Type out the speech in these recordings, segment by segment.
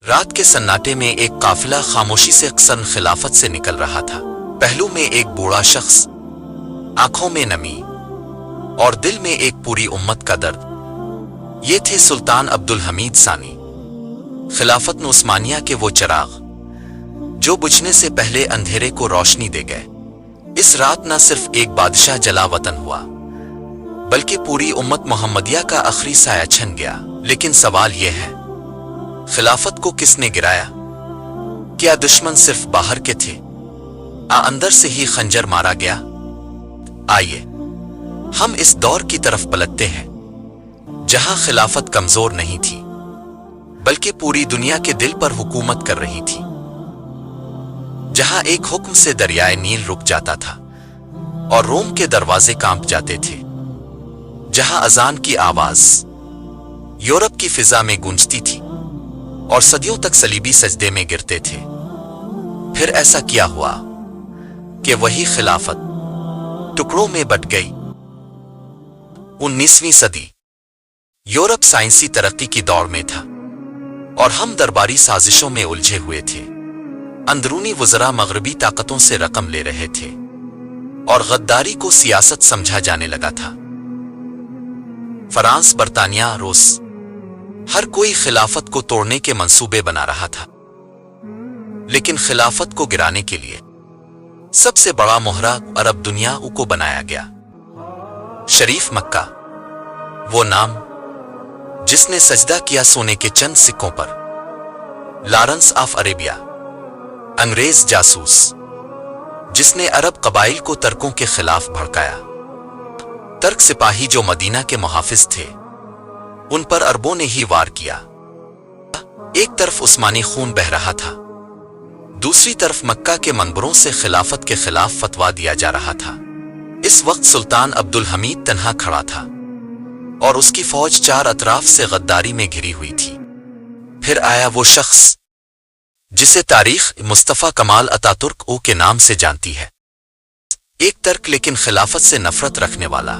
رات کے سناٹے میں ایک قافلہ خاموشی سے قسم خلافت سے نکل رہا تھا۔ پہلو میں ایک بوڑھا شخص، آنکھوں میں نمی اور دل میں ایک پوری امت کا درد۔ یہ تھے سلطان عبدالحمید ثانی، خلافت عثمانیہ کے وہ چراغ جو بجھنے سے پہلے اندھیرے کو روشنی دے گئے۔ اس رات نہ صرف ایک بادشاہ جلا وطن ہوا، بلکہ پوری امت محمدیہ کا آخری سایہ چھن گیا۔ لیکن سوال یہ ہے، خلافت کو کس نے گرایا؟ کیا دشمن صرف باہر کے تھے؟ اندر سے ہی خنجر مارا گیا؟ آئیے ہم اس دور کی طرف پلٹتے ہیں جہاں خلافت کمزور نہیں تھی، بلکہ پوری دنیا کے دل پر حکومت کر رہی تھی، جہاں ایک حکم سے دریائے نیل رک جاتا تھا اور روم کے دروازے کانپ جاتے تھے، جہاں اذان کی آواز یورپ کی فضا میں گونجتی تھی اور صدیوں تک صلیبی سجدے میں گرتے تھے۔ پھر ایسا کیا ہوا کہ وہی خلافت ٹکڑوں میں بٹ گئی۔ 19ویں صدی یورپ سائنسی ترقی کی دوڑ میں تھا اور ہم درباری سازشوں میں الجھے ہوئے تھے۔ اندرونی وزراء مغربی طاقتوں سے رقم لے رہے تھے اور غداری کو سیاست سمجھا جانے لگا تھا۔ فرانس، برطانیہ، روس، ہر کوئی خلافت کو توڑنے کے منصوبے بنا رہا تھا۔ لیکن خلافت کو گرانے کے لیے سب سے بڑا مہرہ عرب دنیا کو بنایا گیا۔ شریف مکہ، وہ نام جس نے سجدہ کیا سونے کے چند سکوں پر۔ لارنس آف عربیہ، انگریز جاسوس جس نے عرب قبائل کو ترکوں کے خلاف بھڑکایا۔ ترک سپاہی جو مدینہ کے محافظ تھے، ان پر عربوں نے ہی وار کیا۔ ایک طرف عثمانی خون بہہ رہا تھا، دوسری طرف مکہ کے منبروں سے خلافت کے خلاف فتویٰ دیا جا رہا تھا۔ اس وقت سلطان عبدالحمید تنہا کھڑا تھا اور اس کی فوج چار اطراف سے غداری میں گھری ہوئی تھی۔ پھر آیا وہ شخص جسے تاریخ مصطفیٰ کمال اتاترک کے نام سے جانتی ہے۔ ایک ترک لیکن خلافت سے نفرت رکھنے والا،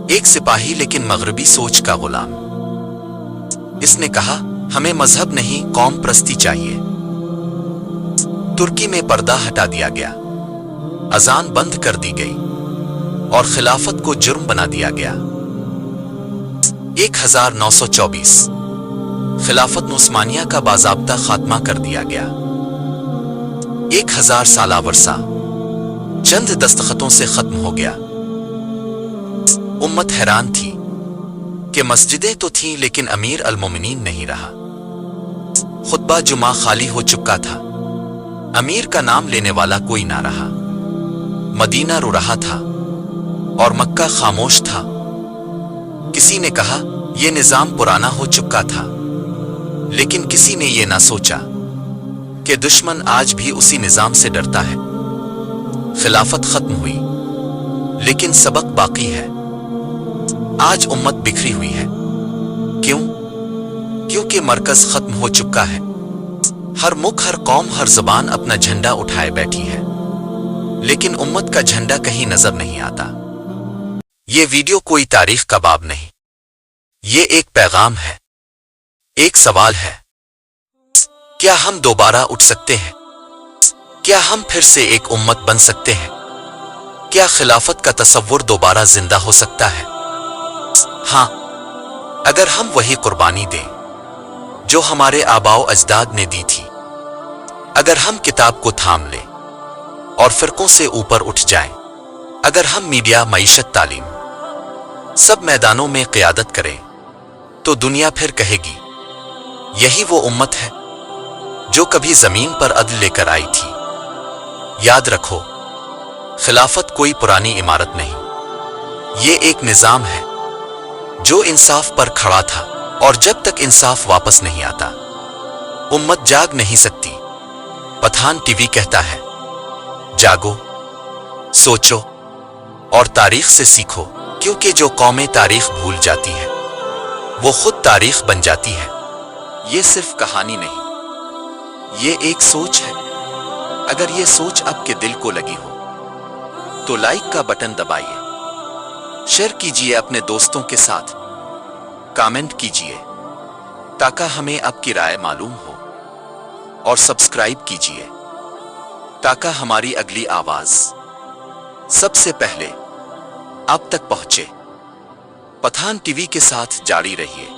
ایک سپاہی لیکن مغربی سوچ کا غلام۔ اس نے کہا، ہمیں مذہب نہیں قوم پرستی چاہیے۔ ترکی میں پردہ ہٹا دیا گیا، اذان بند کر دی گئی اور خلافت کو جرم بنا دیا گیا۔ 1924 خلافت عثمانیہ کا باضابطہ خاتمہ کر دیا گیا۔ 1000 سالہ ورثہ چند دستخطوں سے ختم ہو گیا۔ امت حیران تھی کہ مسجدیں تو تھیں لیکن امیر المومنین نہیں رہا۔ خطبہ جمعہ خالی ہو چکا تھا، امیر کا نام لینے والا کوئی نہ رہا۔ مدینہ رو رہا تھا اور مکہ خاموش تھا۔ کسی نے کہا یہ نظام پرانا ہو چکا تھا، لیکن کسی نے یہ نہ سوچا کہ دشمن آج بھی اسی نظام سے ڈرتا ہے۔ خلافت ختم ہوئی، لیکن سبق باقی ہے۔ آج امت بکھری ہوئی ہے۔ کیوں؟ کیونکہ مرکز ختم ہو چکا ہے۔ ہر ملک، ہر قوم، ہر زبان اپنا جھنڈا اٹھائے بیٹھی ہے، لیکن امت کا جھنڈا کہیں نظر نہیں آتا۔ یہ ویڈیو کوئی تاریخ کا باب نہیں، یہ ایک پیغام ہے، ایک سوال ہے، کیا ہم دوبارہ اٹھ سکتے ہیں؟ کیا ہم پھر سے ایک امت بن سکتے ہیں؟ کیا خلافت کا تصور دوبارہ زندہ ہو سکتا ہے؟ ہاں، اگر ہم وہی قربانی دیں جو ہمارے آباء و اجداد نے دی تھی، اگر ہم کتاب کو تھام لیں اور فرقوں سے اوپر اٹھ جائیں، اگر ہم میڈیا، معیشت، تعلیم، سب میدانوں میں قیادت کریں، تو دنیا پھر کہے گی یہی وہ امت ہے جو کبھی زمین پر عدل لے کر آئی تھی۔ یاد رکھو، خلافت کوئی پرانی عمارت نہیں، یہ ایک نظام ہے جو انصاف پر کھڑا تھا، اور جب تک انصاف واپس نہیں آتا، امت جاگ نہیں سکتی۔ پٹھان ٹی وی کہتا ہے، جاگو، سوچو اور تاریخ سے سیکھو، کیونکہ جو قومیں تاریخ بھول جاتی ہے وہ خود تاریخ بن جاتی ہے۔ یہ صرف کہانی نہیں، یہ ایک سوچ ہے۔ اگر یہ سوچ آپ کے دل کو لگی ہو تو لائک کا بٹن دبائیے، شیئر کیجئے اپنے دوستوں کے ساتھ، کامنٹ کیجئے تاکہ ہمیں آپ کی رائے معلوم ہو۔ اور سبسکرائب کیجیے تاکہ ہماری اگلی آواز سب سے پہلے آپ تک پہنچے۔ پٹھان ٹی وی کے ساتھ جاری رہیے۔